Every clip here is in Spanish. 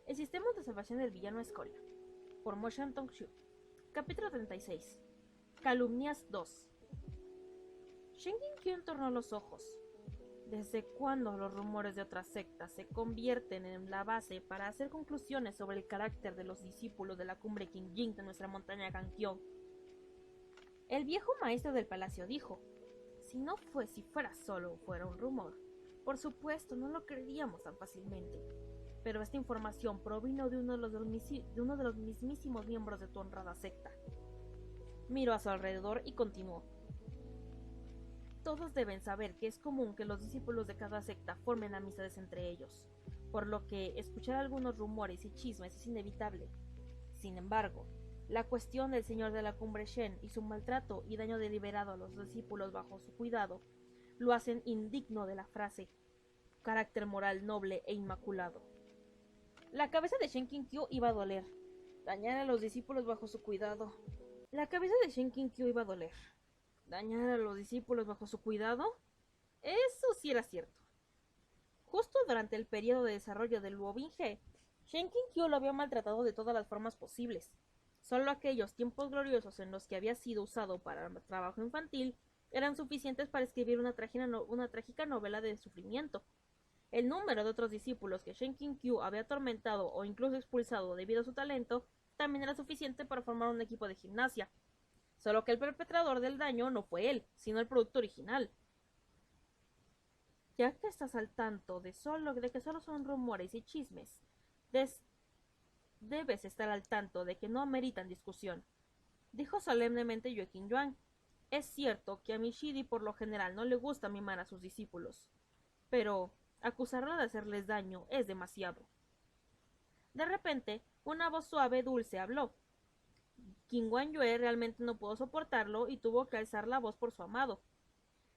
El sistema de salvación del villano Skoll, por Mo Shan-Tong-Shu. Capítulo 36. Calumnias 2. Shen Qingqiu entornó los ojos. ¿Desde cuándo los rumores de otras sectas se convierten en la base para hacer conclusiones sobre el carácter de los discípulos de la cumbre Qingjing de nuestra montaña Ganqiao? El viejo maestro del palacio dijo: si fuera solo un rumor, por supuesto no lo creeríamos tan fácilmente. Pero esta información provino de uno de los mismísimos miembros de tu honrada secta. Miró a su alrededor y continuó: todos deben saber que es común que los discípulos de cada secta formen amistades entre ellos, por lo que escuchar algunos rumores y chismes es inevitable. Sin embargo, la cuestión del señor de la cumbre Shen y su maltrato y daño deliberado a los discípulos bajo su cuidado lo hacen indigno de la frase carácter moral noble e inmaculado. La cabeza de Shen Qingqiu iba a doler. Dañar a los discípulos bajo su cuidado. La cabeza de Shen Qingqiu iba a doler. ¿Dañar a los discípulos bajo su cuidado? Eso sí era cierto. Justo durante el periodo de desarrollo del Luo Binghe, Shen Qingqiu lo había maltratado de todas las formas posibles. Solo aquellos tiempos gloriosos en los que había sido usado para trabajo infantil eran suficientes para escribir una trágica novela de sufrimiento. El número de otros discípulos que Shen Qingqiu había atormentado o incluso expulsado debido a su talento también era suficiente para formar un equipo de gimnasia. Solo que el perpetrador del daño no fue él, sino el producto original. Ya que estás al tanto de que solo son rumores y chismes, debes estar al tanto de que no ameritan discusión, dijo solemnemente Yue Qingyuan. Es cierto que a Mishidi por lo general no le gusta mimar a sus discípulos, pero acusarlo de hacerles daño es demasiado. De repente, una voz suave dulce habló. Qingyuan Yue realmente no pudo soportarlo y tuvo que alzar la voz por su amado.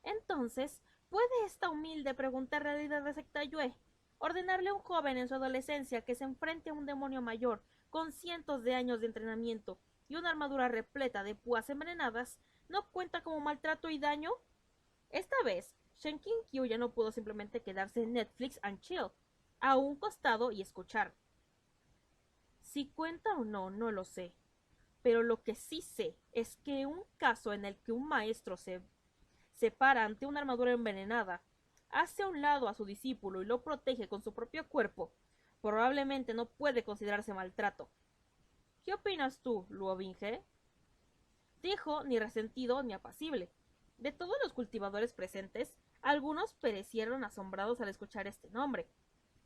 Entonces, ¿puede esta humilde pregunta realidad de secta Yue ordenarle a un joven en su adolescencia que se enfrente a un demonio mayor con cientos de años de entrenamiento y una armadura repleta de púas envenenadas no cuenta como maltrato y daño? Esta vez, Shen Qingqiu ya no pudo simplemente quedarse en Netflix and chill, a un costado y escuchar. Si cuenta o no, no lo sé. Pero lo que sí sé es que un caso en el que un maestro se para ante una armadura envenenada, hace a un lado a su discípulo y lo protege con su propio cuerpo, probablemente no puede considerarse maltrato. ¿Qué opinas tú, Luo Binghe? Dijo, ni resentido ni apacible. De todos los cultivadores presentes, algunos perecieron asombrados al escuchar este nombre.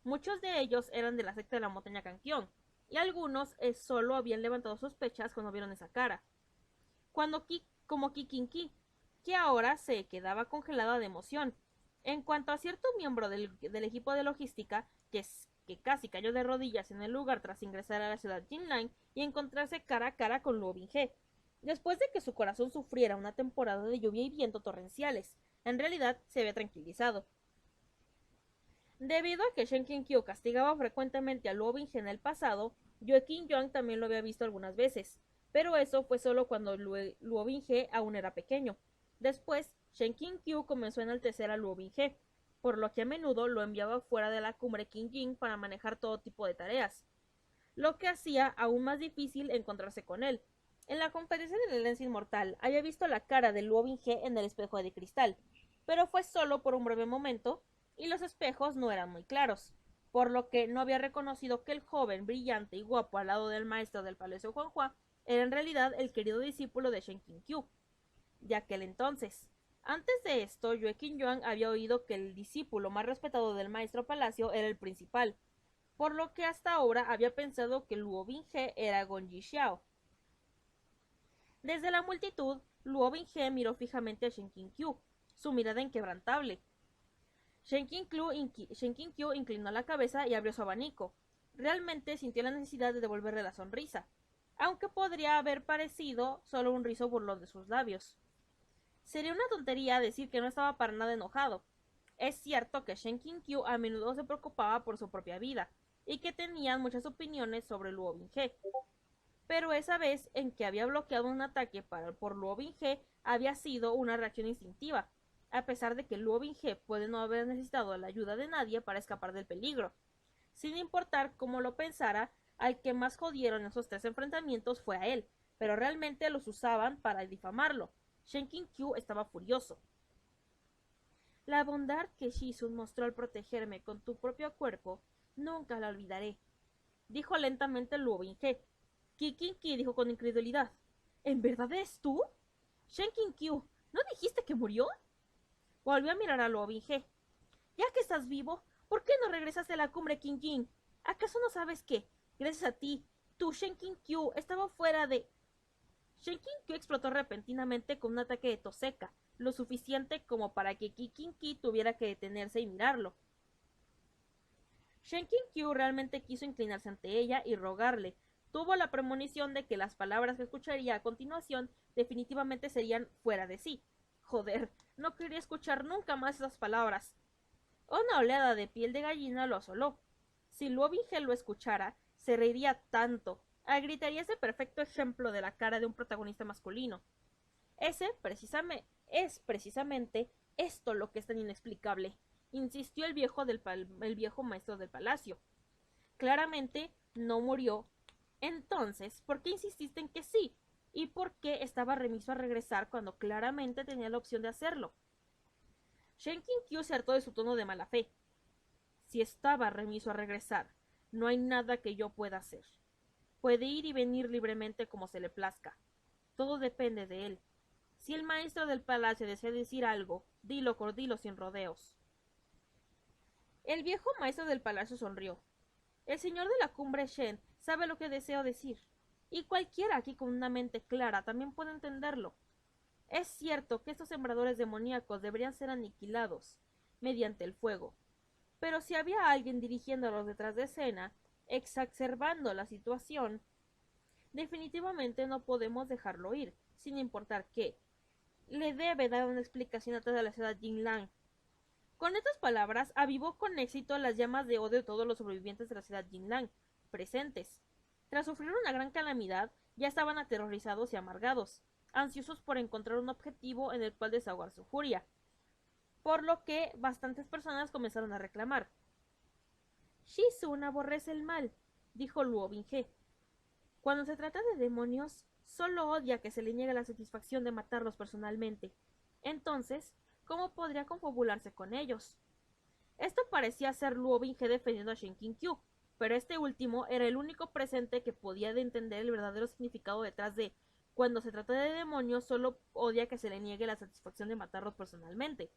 Muchos de ellos eran de la secta de la montaña Ganqiao, y algunos solo habían levantado sospechas cuando vieron esa cara. Como Kikinki, que ahora se quedaba congelada de emoción. En cuanto a cierto miembro del equipo de logística, que casi cayó de rodillas en el lugar tras ingresar a la ciudad Jinlan y encontrarse cara a cara con Luo Binghe, después de que su corazón sufriera una temporada de lluvia y viento torrenciales. En realidad se había tranquilizado. Debido a que Shen Qingqiu castigaba frecuentemente a Luo Binghe en el pasado, Yue Qingyuan también lo había visto algunas veces, pero eso fue solo cuando Luo Binghe aún era pequeño. Después, Shen Qingqiu comenzó a enaltecer a Luo Binghe, por lo que a menudo lo enviaba fuera de la cumbre Qingjing para manejar todo tipo de tareas, lo que hacía aún más difícil encontrarse con él. En la conferencia de la Herencia Inmortal había visto la cara de Luo Binghe en el espejo de cristal, pero fue solo por un breve momento, y los espejos no eran muy claros, por lo que no había reconocido que el joven, brillante y guapo al lado del maestro del Palacio Huanghua era en realidad el querido discípulo de Shen Qingqiu de aquel entonces. Antes de esto, Yue Qingyuan había oído que el discípulo más respetado del maestro Palacio era el principal, por lo que hasta ahora había pensado que Luo Binghe era Gongyi Xiao. Desde la multitud, Luo Binghe miró fijamente a Shen Qingqiu, su mirada inquebrantable. Shen Qingqiu inclinó la cabeza y abrió su abanico. Realmente sintió la necesidad de devolverle la sonrisa, aunque podría haber parecido solo un rizo burlón de sus labios. Sería una tontería decir que no estaba para nada enojado. Es cierto que Shen Qingqiu a menudo se preocupaba por su propia vida, y que tenían muchas opiniones sobre Luo Binghe. Pero esa vez en que había bloqueado un ataque por Luo Binghe había sido una reacción instintiva, a pesar de que Luo Binghe puede no haber necesitado la ayuda de nadie para escapar del peligro. Sin importar cómo lo pensara, al que más jodieron esos 3 enfrentamientos fue a él, pero realmente los usaban para difamarlo. Shenkin Kyu estaba furioso. La bondad que Shizun mostró al protegerme con tu propio cuerpo, nunca la olvidaré, dijo lentamente Luo Binghe. Kikinki dijo con incredulidad. ¿En verdad eres tú? Shenkin Kyu, ¿no dijiste que murió? Volvió a mirar a Luo Binghe. Ya que estás vivo, ¿por qué no regresaste a la cumbre Qingjin? ¿Acaso no sabes que, gracias a ti, tu Shenkin Kyu estaba fuera de... Shenkin Kyu explotó repentinamente con un ataque de tos seca, lo suficiente como para que Kikinki tuviera que detenerse y mirarlo. Shenkin Kyu realmente quiso inclinarse ante ella y rogarle. Tuvo la premonición de que las palabras que escucharía a continuación definitivamente serían fuera de sí. Joder, no quería escuchar nunca más esas palabras. Una oleada de piel de gallina lo asoló. Si Luo Binghe lo escuchara, se reiría tanto. Gritaría ese perfecto ejemplo de la cara de un protagonista masculino. Es precisamente esto lo que es tan inexplicable, insistió el viejo maestro del palacio. Claramente no murió. Entonces, ¿por qué insististe en que sí? ¿Y por qué estaba remiso a regresar cuando claramente tenía la opción de hacerlo? Shenkin Kyu se hartó de su tono de mala fe. Si estaba remiso a regresar, no hay nada que yo pueda hacer. Puede ir y venir libremente como se le plazca. Todo depende de él. Si el maestro del palacio desea decir algo, dilo sin rodeos. El viejo maestro del palacio sonrió. El señor de la cumbre Shen sabe lo que deseo decir, y cualquiera aquí con una mente clara también puede entenderlo. Es cierto que estos sembradores demoníacos deberían ser aniquilados mediante el fuego, pero si había alguien dirigiéndolos detrás de escena, exacerbando la situación, definitivamente no podemos dejarlo ir, sin importar qué. Le debe dar una explicación a toda la ciudad Jinlan. Con estas palabras avivó con éxito las llamas de odio de todos los sobrevivientes de la ciudad Jinlan presentes. Tras sufrir una gran calamidad, ya estaban aterrorizados y amargados, ansiosos por encontrar un objetivo en el cual desahogar su furia, por lo que bastantes personas comenzaron a reclamar. Shizun aborrece el mal, dijo Luo Binghe. Cuando se trata de demonios, solo odia que se le niegue la satisfacción de matarlos personalmente. Entonces, ¿cómo podría confabularse con ellos? Esto parecía ser Luo Binghe defendiendo a Shenkin Kyu, pero este último era el único presente que podía entender el verdadero significado detrás de cuando se trata de demonios, solo odia que se le niegue la satisfacción de matarlos personalmente.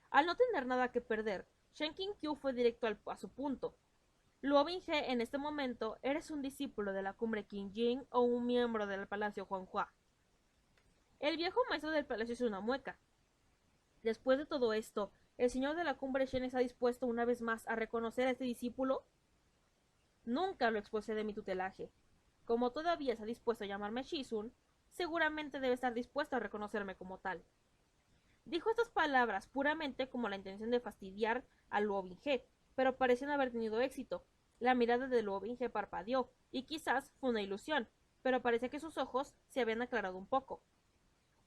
Al no tener nada que perder, Shenkin Kyu fue directo a su punto. Luo Binghe, en este momento, ¿eres un discípulo de la cumbre Qingjin o un miembro del palacio Huanghua? El viejo maestro del palacio hizo una mueca. Después de todo esto, ¿el señor de la cumbre Shen está dispuesto una vez más a reconocer a este discípulo? Nunca lo expulsé de mi tutelaje. Como todavía está dispuesto a llamarme Shizun, seguramente debe estar dispuesto a reconocerme como tal. Dijo estas palabras puramente como la intención de fastidiar a Luo Binghe, pero parecían haber tenido éxito. La mirada de Luo Binghe parpadeó, y quizás fue una ilusión, pero parecía que sus ojos se habían aclarado un poco.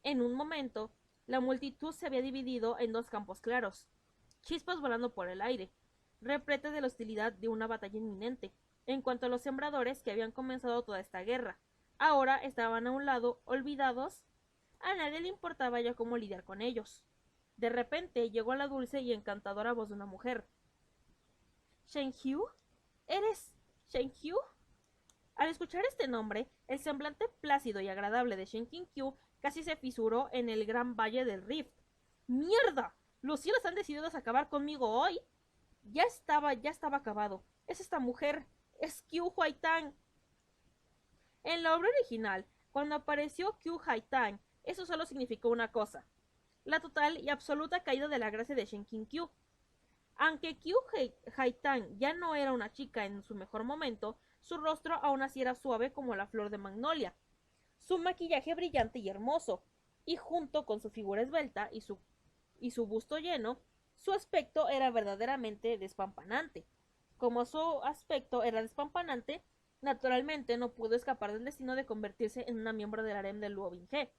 En un momento, la multitud se había dividido en dos campos claros, chispas volando por el aire, repletas de la hostilidad de una batalla inminente. En cuanto a los sembradores que habían comenzado toda esta guerra, ahora estaban a un lado, olvidados. A nadie le importaba ya cómo lidiar con ellos. De repente llegó la dulce y encantadora voz de una mujer. ¿Shenhyu? ¿Eres Shenhyu? Al escuchar este nombre, el semblante plácido y agradable de Shenkin Kyu casi se fisuró en el gran valle del Rift. ¡Mierda! ¿Los cielos han decidido acabar conmigo hoy? Ya estaba acabado. Es esta mujer. Es Kyu Huaitang. En la obra original, cuando apareció Kyu Haitang, eso solo significó una cosa: la total y absoluta caída de la gracia de Shenkin Kyu. Aunque Kyu Haitang ya no era una chica en su mejor momento, su rostro aún así era suave como la flor de magnolia, su maquillaje brillante y hermoso, y junto con su figura esbelta y su busto lleno, su aspecto era verdaderamente despampanante. Como su aspecto era despampanante, naturalmente no pudo escapar del destino de convertirse en una miembro del harem de Luo Binghe.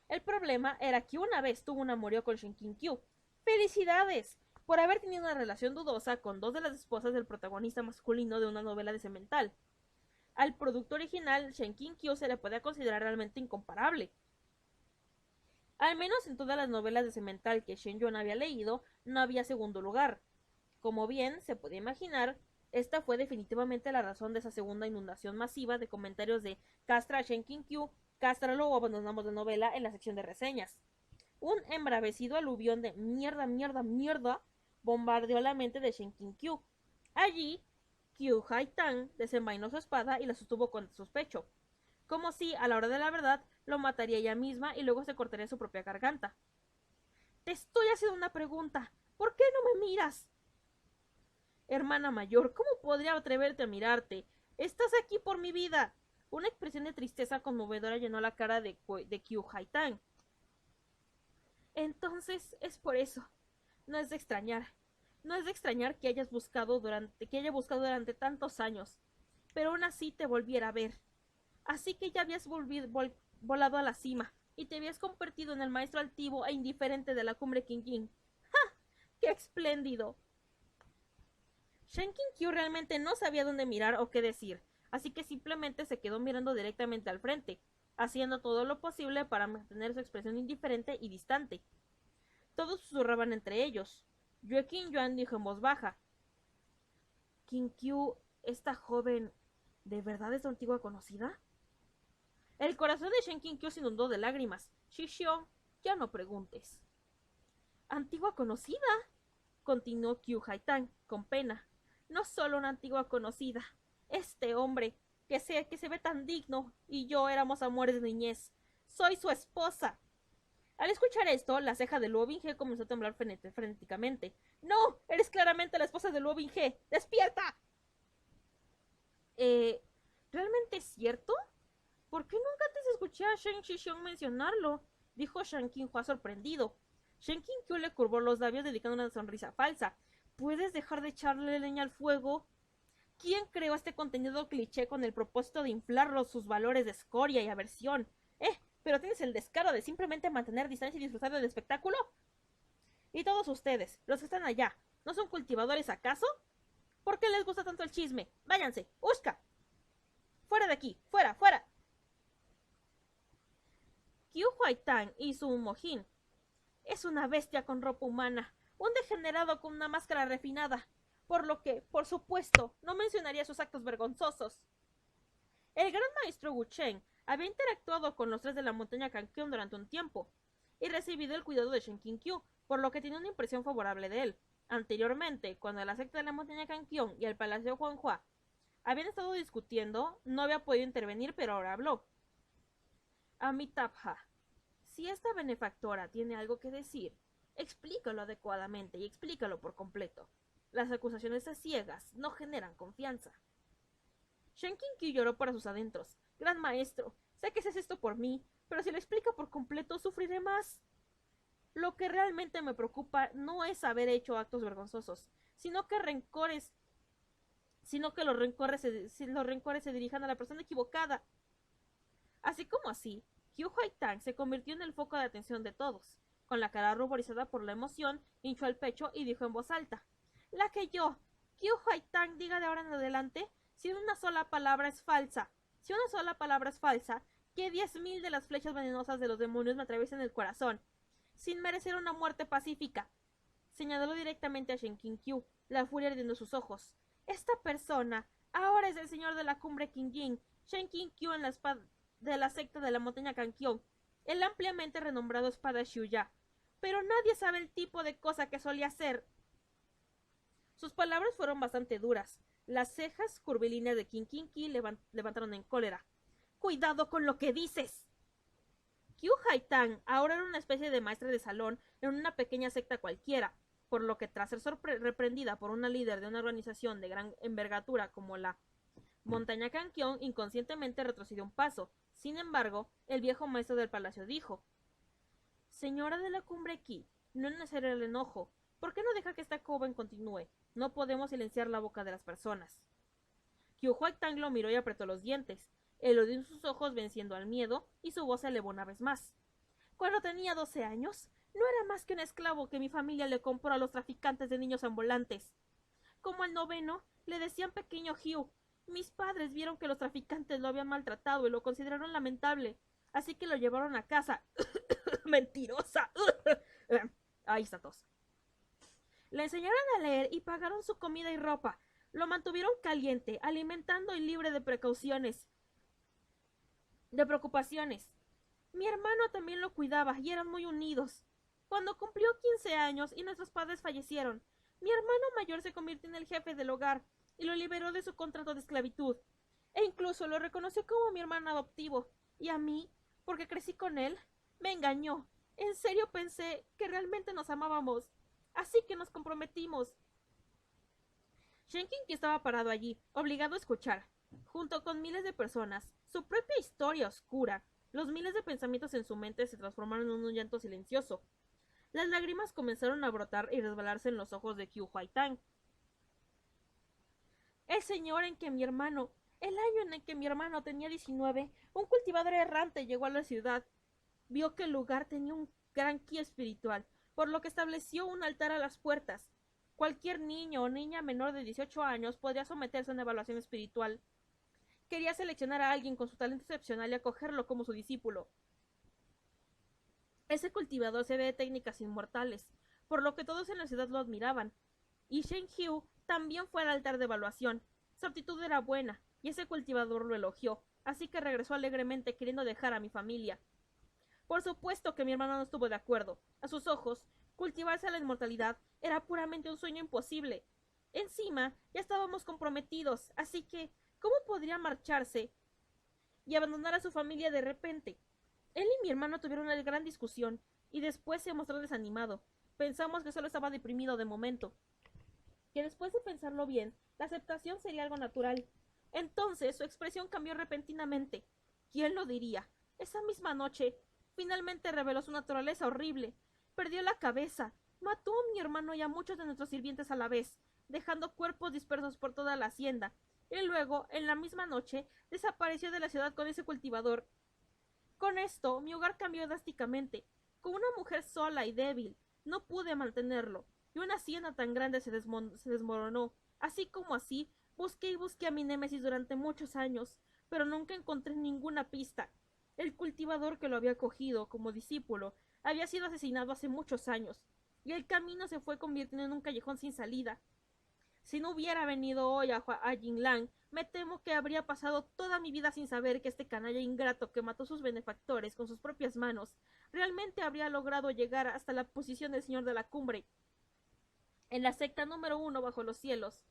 El problema era que una vez tuvo un amorío con Shenkin Kyu. ¡Felicidades! por haber tenido una relación dudosa con dos de las esposas del protagonista masculino de una novela de Semental. Al producto original, Shen King-kyu se le puede considerar realmente incomparable. Al menos en todas las novelas de Semental que Shen Yuan había leído, no había segundo lugar. Como bien se puede imaginar, esta fue definitivamente la razón de esa segunda inundación masiva de comentarios de castra a Shen King-kyu, cástralo o abandonamos la novela en la sección de reseñas. Un embravecido aluvión de mierda, mierda, mierda bombardeó la mente de Shen King-kyu. Allí, Kyu Hai-tang desenvainó su espada y la sostuvo contra su pecho, como si, a la hora de la verdad, lo mataría ella misma y luego se cortaría su propia garganta. Te estoy haciendo una pregunta. ¿Por qué no me miras? Hermana mayor, ¿cómo podría atreverte a mirarte? Estás aquí por mi vida. Una expresión de tristeza conmovedora llenó la cara de Kyu Hai-tang. Entonces es por eso. No es de extrañar. No es de extrañar que haya buscado durante tantos años. Pero aún así te volviera a ver. Así que ya habías volado a la cima y te habías convertido en el maestro altivo e indiferente de la cumbre King. ¡Ja! ¡Qué espléndido! Shen King-kyu realmente no sabía dónde mirar o qué decir, así que simplemente se quedó mirando directamente al frente, haciendo todo lo posible para mantener su expresión indiferente y distante. Todos susurraban entre ellos. Joaquín Yuan dijo en voz baja: ¿King-kyu, esta joven, de verdad es tu antigua conocida? El corazón de Shen King-kyu se inundó de lágrimas. Shishio, ya no preguntes. ¿Antigua conocida? Continuó Kyu Hai-tang con pena. No solo una antigua conocida. Este hombre, que se ve tan digno, y yo éramos amores de niñez. Soy su esposa. Al escuchar esto, la ceja de Luo Binghe comenzó a temblar frenéticamente. ¡No! ¡Eres claramente la esposa de Luo Binghe! ¡Despierta! ¿Realmente es cierto? ¿Por qué nunca antes escuché a Shen Shixiong mencionarlo? Dijo Shen Qinghua sorprendido. Shen King-kyu le curvó los labios dedicando una sonrisa falsa. ¿Puedes dejar de echarle leña al fuego? ¿Quién creó este contenido cliché con el propósito de inflar sus valores de escoria y aversión? ¿Pero tienes el descaro de simplemente mantener distancia y disfrutar del espectáculo? Y todos ustedes, los que están allá, ¿no son cultivadores acaso? ¿Por qué les gusta tanto el chisme? ¡Váyanse! ¡Ushka! ¡Fuera de aquí! ¡Fuera! ¡Fuera! Kyu Hai-tang hizo un mojín. Es una bestia con ropa humana, un degenerado con una máscara refinada, por lo que, por supuesto, no mencionaría sus actos vergonzosos. El gran maestro Wu Cheng había interactuado con los tres de la montaña Kankyong durante un tiempo, y recibido el cuidado de Shen King-kyu, por lo que tiene una impresión favorable de él. Anteriormente, cuando la secta de la montaña Kankyong y el palacio Huanghua habían estado discutiendo, no había podido intervenir, pero ahora habló. Amitabha, si esta benefactora tiene algo que decir, explícalo adecuadamente y explícalo por completo. Las acusaciones a ciegas no generan confianza. Shen King-kyu lloró para sus adentros. Gran maestro, sé que haces esto por mí, pero si lo explica por completo sufriré más. Lo que realmente me preocupa no es haber hecho actos vergonzosos, sino que los rencores se dirijan a la persona equivocada. Así como así, Kyu Hai-tang se convirtió en el foco de atención de todos. Con la cara ruborizada por la emoción, hinchó el pecho y dijo en voz alta: La que yo, Kyu Hai-tang, diga de ahora en adelante, si una sola palabra es falsa, que 10.000 de las flechas venenosas de los demonios me atraviesen el corazón, sin merecer una muerte pacífica. Señaló directamente a Shen King-kyu, la furia ardiendo sus ojos. Esta persona ahora es el señor de la cumbre Qingjin, Shen King-kyu en la espada de la secta de la montaña Kankyong, el ampliamente renombrado espada Xiuya. Pero nadie sabe el tipo de cosa que solía hacer. Sus palabras fueron bastante duras. Las cejas curvilíneas de King King levantaron en cólera. ¡Cuidado con lo que dices! Kyu Hai-tang ahora era una especie de maestra de salón en una pequeña secta cualquiera, por lo que tras ser reprendida por una líder de una organización de gran envergadura como la montaña Kankyong, inconscientemente retrocedió un paso. Sin embargo, el viejo maestro del palacio dijo: Señora de la cumbre Qi, no es necesario el enojo. ¿Por qué no deja que esta joven continúe? No podemos silenciar la boca de las personas. Kyu Hai-tang lo miró y apretó los dientes. El odio en sus ojos venciendo al miedo, y su voz se elevó una vez más. Cuando tenía 12 años, no era más que un esclavo que mi familia le compró a los traficantes de niños ambulantes. Como al noveno, le decían pequeño Hugh. Mis padres vieron que los traficantes lo habían maltratado y lo consideraron lamentable, así que lo llevaron a casa. ¡Mentirosa! Ahí está tos. Le enseñaron a leer y pagaron su comida y ropa. Lo mantuvieron caliente, alimentando y libre de preocupaciones. Mi hermano también lo cuidaba y eran muy unidos. Cuando cumplió 15 años y nuestros padres fallecieron, mi hermano mayor se convirtió en el jefe del hogar y lo liberó de su contrato de esclavitud. E incluso lo reconoció como mi hermano adoptivo. Y a mí, porque crecí con él, me engañó. En serio pensé que realmente nos amábamos. Así que nos comprometimos. Shenkin estaba parado allí, obligado a escuchar, junto con miles de personas, su propia historia oscura. Los miles de pensamientos en su mente se transformaron en un llanto silencioso. Las lágrimas comenzaron a brotar y resbalarse en los ojos de Qiu Huaitang. El año en el que mi hermano tenía 19, un cultivador errante llegó a la ciudad. Vio que el lugar tenía un gran ki espiritual, por lo que estableció un altar a las puertas. Cualquier niño o niña menor de 18 años podría someterse a una evaluación espiritual. Quería seleccionar a alguien con su talento excepcional y acogerlo como su discípulo. Ese cultivador se ve de técnicas inmortales, por lo que todos en la ciudad lo admiraban. Y Shen Hugh también fue al altar de evaluación. Su aptitud era buena, y ese cultivador lo elogió, así que regresó alegremente queriendo dejar a mi familia. Por supuesto que mi hermano no estuvo de acuerdo. A sus ojos, cultivarse a la inmortalidad era puramente un sueño imposible. Encima, ya estábamos comprometidos, así que, ¿cómo podría marcharse y abandonar a su familia de repente? Él y mi hermano tuvieron una gran discusión, y después se mostró desanimado. Pensamos que solo estaba deprimido de momento, que después de pensarlo bien, la aceptación sería algo natural. Entonces su expresión cambió repentinamente. ¿Quién lo diría? Esa misma noche, finalmente reveló su naturaleza horrible. Perdió la cabeza, mató a mi hermano y a muchos de nuestros sirvientes a la vez, dejando cuerpos dispersos por toda la hacienda. Y luego, en la misma noche, desapareció de la ciudad con ese cultivador. Con esto, mi hogar cambió drásticamente. Con una mujer sola y débil, no pude mantenerlo, y una hacienda tan grande se desmoronó. Así como así, busqué y busqué a mi némesis durante muchos años, pero nunca encontré ninguna pista. El cultivador que lo había cogido como discípulo había sido asesinado hace muchos años, y el camino se fue convirtiendo en un callejón sin salida. Si no hubiera venido hoy a Jinlang, me temo que habría pasado toda mi vida sin saber que este canalla ingrato que mató a sus benefactores con sus propias manos realmente habría logrado llegar hasta la posición del señor de la cumbre, en la secta número 1 bajo los cielos.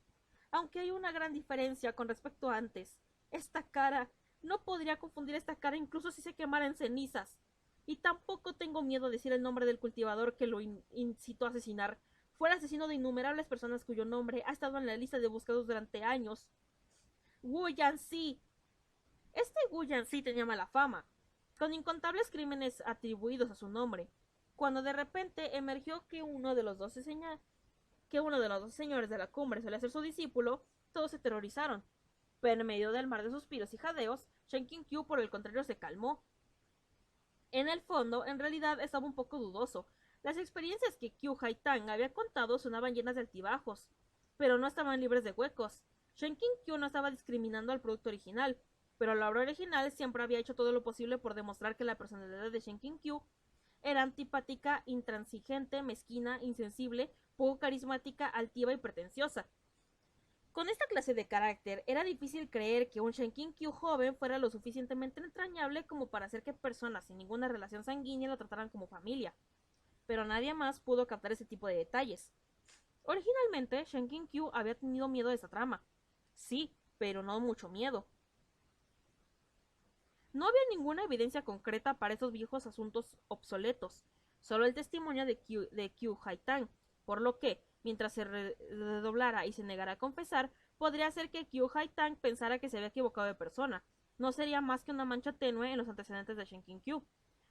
Aunque hay una gran diferencia con respecto a antes. Esta cara, no podría confundir esta cara incluso si se quemara en cenizas. Y tampoco tengo miedo de decir el nombre del cultivador que lo incitó a asesinar. Fue el asesino de innumerables personas cuyo nombre ha estado en la lista de buscados durante años. Wu Yanxi. Este Wu Yanxi tenía mala fama, con incontables crímenes atribuidos a su nombre. Cuando de repente emergió que uno de los dos señores de la cumbre solía ser su discípulo, todos se terrorizaron. Pero en medio del mar de suspiros y jadeos, Shen Qiu por el contrario se calmó. En el fondo, en realidad estaba un poco dudoso. Las experiencias que Qiu Haitang había contado sonaban llenas de altibajos, pero no estaban libres de huecos. Shen Qiu no estaba discriminando al producto original, pero la obra original siempre había hecho todo lo posible por demostrar que la personalidad de Shen Qiu era antipática, intransigente, mezquina, insensible, poco carismática, altiva y pretenciosa. Con esta clase de carácter, era difícil creer que un Shen Qiu joven fuera lo suficientemente entrañable como para hacer que personas sin ninguna relación sanguínea lo trataran como familia. Pero nadie más pudo captar ese tipo de detalles. Originalmente, Shen Qiu había tenido miedo de esta trama. Sí, pero no mucho miedo. No había ninguna evidencia concreta para esos viejos asuntos obsoletos, solo el testimonio de Qiu Haitang, por lo que, mientras se redoblara y se negara a confesar, podría ser que Qiu Haitang pensara que se había equivocado de persona. No sería más que una mancha tenue en los antecedentes de Shen Qiu.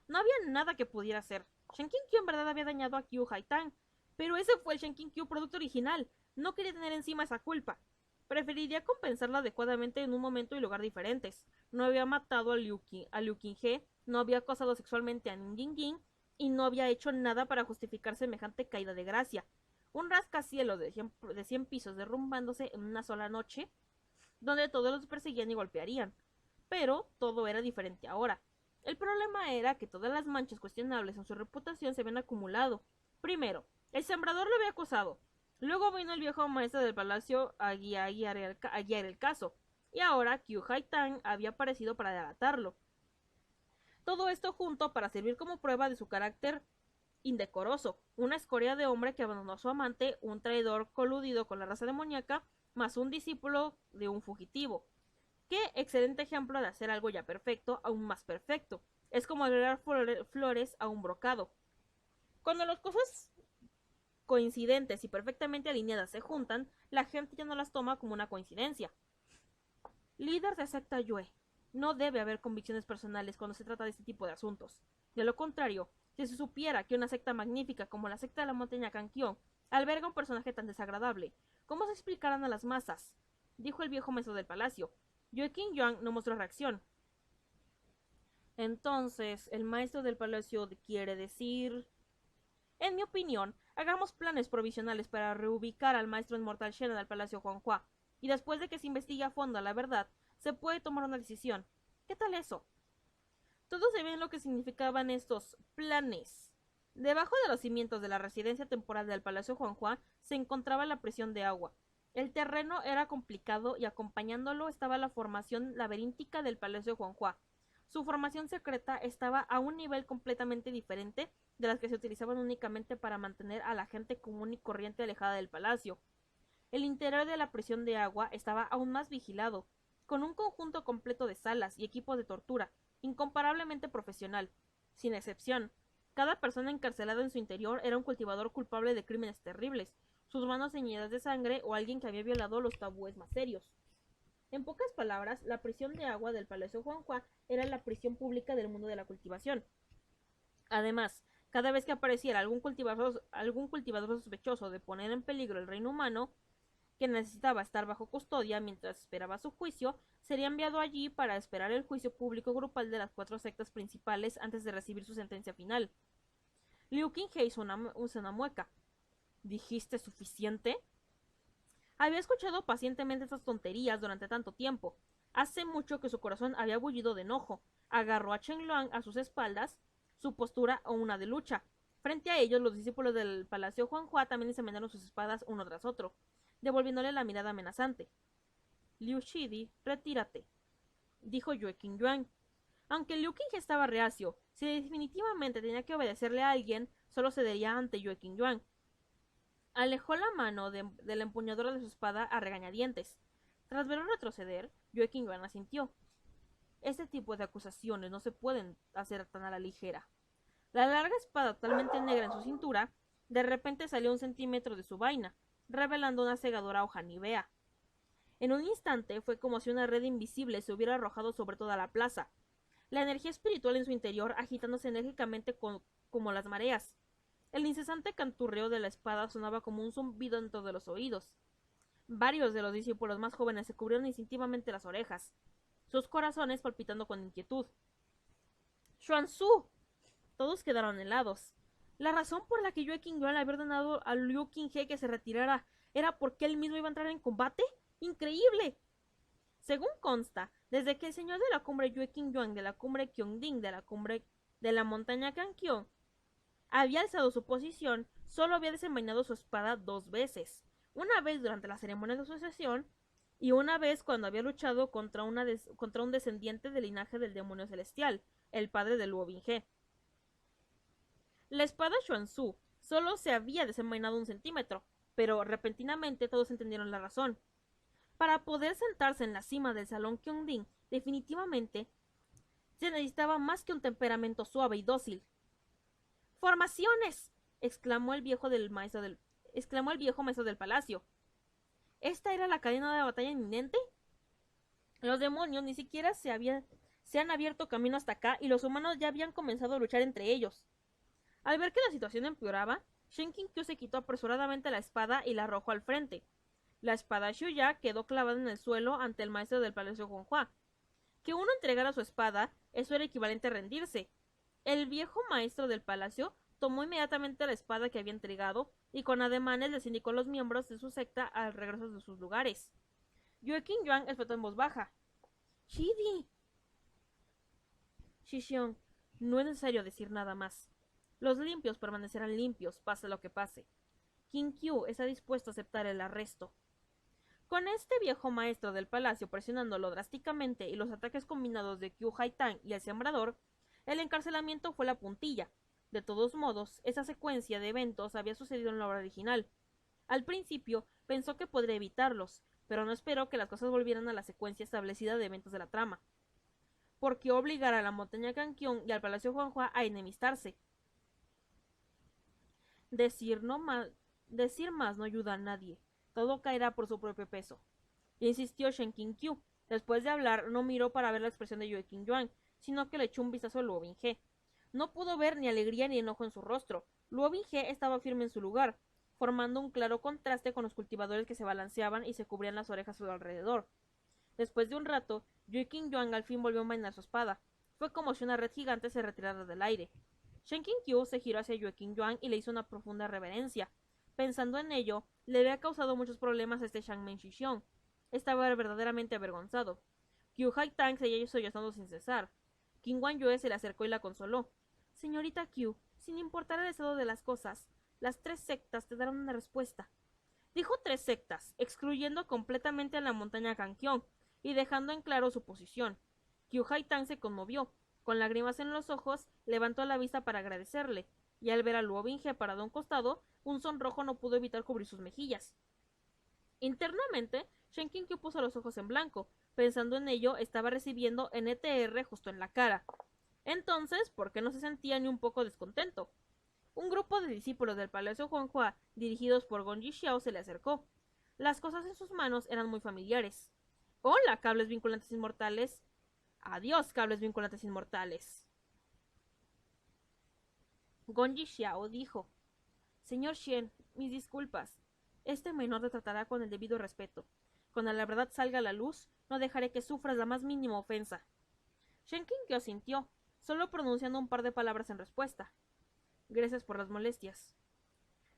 No había nada que pudiera hacer. Shen Qiu en verdad había dañado a Qiu Haitang, pero ese fue el Shen Qiu producto original. No quería tener encima esa culpa. Preferiría compensarla adecuadamente en un momento y lugar diferentes. No había matado a Liu Qinghe, no había acosado sexualmente a Ning Yingying y no había hecho nada para justificar semejante caída de gracia. Un rascacielos de 100 pisos derrumbándose en una sola noche, donde todos los perseguían y golpearían. Pero todo era diferente ahora. El problema era que todas las manchas cuestionables en su reputación se habían acumulado. Primero, el sembrador lo había acusado. Luego vino el viejo maestro del palacio a guiar el caso. Y ahora Qiu Haitang había aparecido para delatarlo. Todo esto junto para servir como prueba de su carácter indecoroso, una escoria de hombre que abandonó a su amante, un traidor coludido con la raza demoníaca, más un discípulo de un fugitivo. Qué excelente ejemplo de hacer algo ya perfecto aún más perfecto. Es como agregar flores a un brocado. Cuando las cosas coincidentes y perfectamente alineadas se juntan, la gente ya no las toma como una coincidencia. Líder de secta Yue. No debe haber convicciones personales cuando se trata de este tipo de asuntos. De lo contrario, si se supiera que una secta magnífica como la secta de la montaña Kankion alberga un personaje tan desagradable, ¿cómo se explicarán a las masas? Dijo el viejo maestro del palacio. Yue Qingyuan no mostró reacción. Entonces, el maestro del palacio quiere decir... En mi opinión, hagamos planes provisionales para reubicar al maestro inmortal Shen al palacio Huanghua, y después de que se investigue a fondo la verdad, se puede tomar una decisión. ¿Qué tal eso? Todos sabían lo que significaban estos planes. Debajo de los cimientos de la residencia temporal del palacio Huanghua se encontraba la prisión de agua. El terreno era complicado y acompañándolo estaba la formación laberíntica del palacio Huanghua. Su formación secreta estaba a un nivel completamente diferente de las que se utilizaban únicamente para mantener a la gente común y corriente alejada del palacio. El interior de la prisión de agua estaba aún más vigilado, con un conjunto completo de salas y equipos de tortura, incomparablemente profesional. Sin excepción, cada persona encarcelada en su interior era un cultivador culpable de crímenes terribles, sus manos ceñidas de sangre o alguien que había violado los tabúes más serios. En pocas palabras, la prisión de agua del Palacio Huanghua era la prisión pública del mundo de la cultivación. Además, cada vez que apareciera algún cultivador sospechoso de poner en peligro el reino humano, que necesitaba estar bajo custodia mientras esperaba su juicio, sería enviado allí para esperar el juicio público grupal de las 4 sectas principales antes de recibir su sentencia final. Liu Qinghai hizo una mueca. ¿Dijiste suficiente? Había escuchado pacientemente estas tonterías durante tanto tiempo. Hace mucho que su corazón había bullido de enojo. Agarró a Chen Luang a sus espaldas, su postura o una de lucha. Frente a ellos, los discípulos del palacio Huanghua también examinaron sus espadas uno tras otro, devolviéndole la mirada amenazante. Liu Shidi, retírate, dijo Yue Qingyuan. Aunque Liu Qinghai estaba reacio, si definitivamente tenía que obedecerle a alguien, solo cedería ante Yue Qingyuan. Alejó la mano de la empuñadura de su espada a regañadientes. Tras verlo retroceder, Yue Qingyuan asintió. Este tipo de acusaciones no se pueden hacer tan a la ligera. La larga espada totalmente negra en su cintura, de repente salió 1 centímetro de su vaina, revelando una cegadora hoja nivea. En un instante fue como si una red invisible se hubiera arrojado sobre toda la plaza, la energía espiritual en su interior agitándose enérgicamente como las mareas. El incesante canturreo de la espada sonaba como un zumbido dentro de los oídos. Varios de los discípulos más jóvenes se cubrieron instintivamente las orejas, sus corazones palpitando con inquietud. ¡Xuanzu! Todos quedaron helados. La razón por la que Yue Qingyuan le había ordenado a Liu Qinghai que se retirara era porque él mismo iba a entrar en combate. ¡Increíble! Según consta, desde que el señor de la cumbre Yue Qingyuan, de la cumbre Qiongding, de la cumbre de la montaña Kankion, había alzado su posición, solo había desenvainado su espada 2 veces. Una vez durante la ceremonia de sucesión y una vez cuando había luchado contra un descendiente del linaje del demonio celestial, el padre de Luo Binghe. La espada Xuanzu solo se había desenvainado 1 centímetro, pero repentinamente todos entendieron la razón. Para poder sentarse en la cima del salón Qiongding, definitivamente se necesitaba más que un temperamento suave y dócil. ¡Formaciones! exclamó el viejo maestro del palacio. ¿Esta era la cadena de batalla inminente? Los demonios ni siquiera se han abierto camino hasta acá y los humanos ya habían comenzado a luchar entre ellos. Al ver que la situación empeoraba, Shen Qinkyu se quitó apresuradamente la espada y la arrojó al frente. La espada Shuya quedó clavada en el suelo ante el maestro del palacio Huanghua. Que uno entregara su espada, eso era equivalente a rendirse. El viejo maestro del palacio tomó inmediatamente la espada que había entregado y con ademanes les indicó a los miembros de su secta al regreso de sus lugares. Yueqin Yuan espetó en voz baja. ¡Shidi! Shixiong, no es necesario decir nada más. Los limpios permanecerán limpios, pase lo que pase. Qin Qiu está dispuesto a aceptar el arresto. Con este viejo maestro del palacio presionándolo drásticamente y los ataques combinados de Qiu Haitang y el sembrador, el encarcelamiento fue la puntilla. De todos modos, esa secuencia de eventos había sucedido en la obra original. Al principio pensó que podría evitarlos, pero no esperó que las cosas volvieran a la secuencia establecida de eventos de la trama. ¿Por qué obligar a la montaña Kankion y al palacio Huanghua a enemistarse? Decir más no ayuda a nadie. Todo caerá por su propio peso. Insistió Shen Qingqiu. Después de hablar, no miró para ver la expresión de Yueqin Yuan, sino que le echó un vistazo a Luo Binghe. No pudo ver ni alegría ni enojo en su rostro. Luo Binghe estaba firme en su lugar, formando un claro contraste con los cultivadores que se balanceaban y se cubrían las orejas a su alrededor. Después de un rato, Yueqin Yuan al fin volvió a envainar su espada. Fue como si una red gigante se retirara del aire. Shen Qingqiu se giró hacia Yueqin Yuan y le hizo una profunda reverencia. Pensando en ello, le había causado muchos problemas a este Shangmen Shixiong. Estaba verdaderamente avergonzado. Qiu Haitang seguía sollozando sin cesar. Qin Guanyue se le acercó y la consoló. Señorita Qiu, sin importar el estado de las cosas, las 3 sectas te darán una respuesta. Dijo 3 sectas, excluyendo completamente a la montaña Kankion y dejando en claro su posición. Qiu Haitang se conmovió. Con lágrimas en los ojos, levantó la vista para agradecerle, y al ver a Luo Binghe parado a un costado, un sonrojo no pudo evitar cubrir sus mejillas. Internamente, Shen Qingqiu puso los ojos en blanco. Pensando en ello, estaba recibiendo NTR justo en la cara. Entonces, ¿por qué no se sentía ni un poco descontento? Un grupo de discípulos del Palacio Huanghua, dirigidos por Gong Xiao, se le acercó. Las cosas en sus manos eran muy familiares. Hola, cables vinculantes inmortales. Adiós, cables vinculantes inmortales. Gong Xiao dijo: Señor Xian, mis disculpas. Este menor te tratará con el debido respeto. Cuando la verdad salga a la luz, no dejaré que sufras la más mínima ofensa. Shen Qingqiu asintió, solo pronunciando un par de palabras en respuesta. Gracias por las molestias.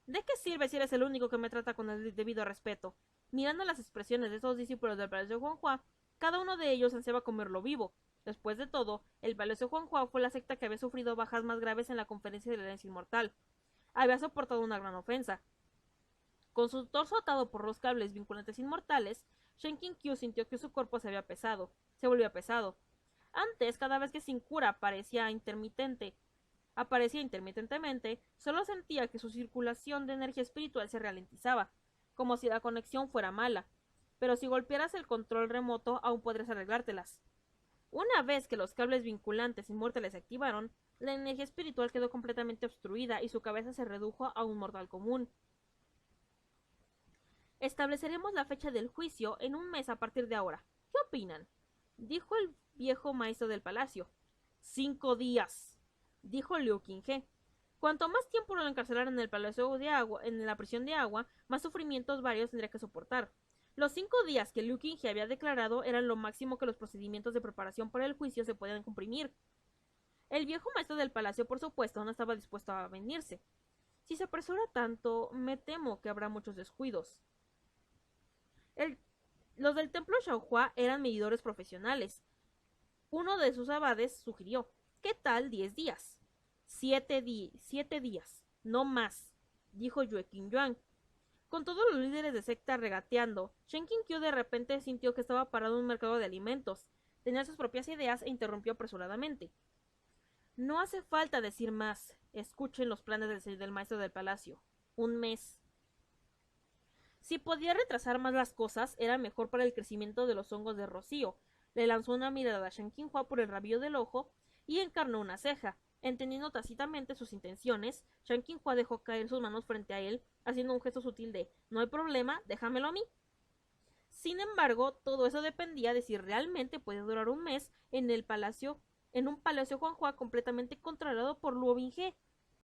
¿De qué sirve si eres el único que me trata con el debido respeto? Mirando las expresiones de estos discípulos del Palacio Huanghua, cada uno de ellos ansiaba comerlo vivo. Después de todo, el Palacio Huanghua fue la secta que había sufrido bajas más graves en la Conferencia de la Herencia Inmortal. Había soportado una gran ofensa. Con su torso atado por los cables vinculantes inmortales, Shen Qingqiu sintió que su cuerpo se volvía pesado. Antes, cada vez que sin cura aparecía intermitentemente, solo sentía que su circulación de energía espiritual se ralentizaba, como si la conexión fuera mala. Pero si golpearas el control remoto, aún podrías arreglártelas. Una vez que los cables vinculantes inmortales se activaron, la energía espiritual quedó completamente obstruida y su cabeza se redujo a un mortal común. Estableceremos la fecha del juicio en un mes a partir de ahora. ¿Qué opinan? Dijo el viejo maestro del palacio. 5 días, dijo Liu Qinghe. Cuanto más tiempo lo encarcelaran en el palacio de agua, en la prisión de agua, más sufrimientos varios tendría que soportar. Los 5 días que Liu Qinghe había declarado eran lo máximo que los procedimientos de preparación para el juicio se podían comprimir. El viejo maestro del palacio, por supuesto, no estaba dispuesto a venirse. Si se apresura tanto, me temo que habrá muchos descuidos. Los del templo Shaohua eran medidores profesionales. Uno de sus abades sugirió: ¿qué tal 10 días? 7 días, no más, dijo Yueqin Yuan. Con todos los líderes de secta regateando, Shen Qingqiu de repente sintió que estaba parado en un mercado de alimentos. Tenía sus propias ideas e interrumpió apresuradamente. No hace falta decir más. Escuchen los planes del maestro del palacio. 1 mes. Si podía retrasar más las cosas, era mejor para el crecimiento de los hongos de rocío. Le lanzó una mirada a Shen Qinghua por el rabillo del ojo y encarnó una ceja. Entendiendo tácitamente sus intenciones, Shen Qinghua dejó caer sus manos frente a él, haciendo un gesto sutil de «No hay problema, déjamelo a mí». Sin embargo, todo eso dependía de si realmente podía durar 1 mes en un palacio Huanghua completamente controlado por Luo Binghe.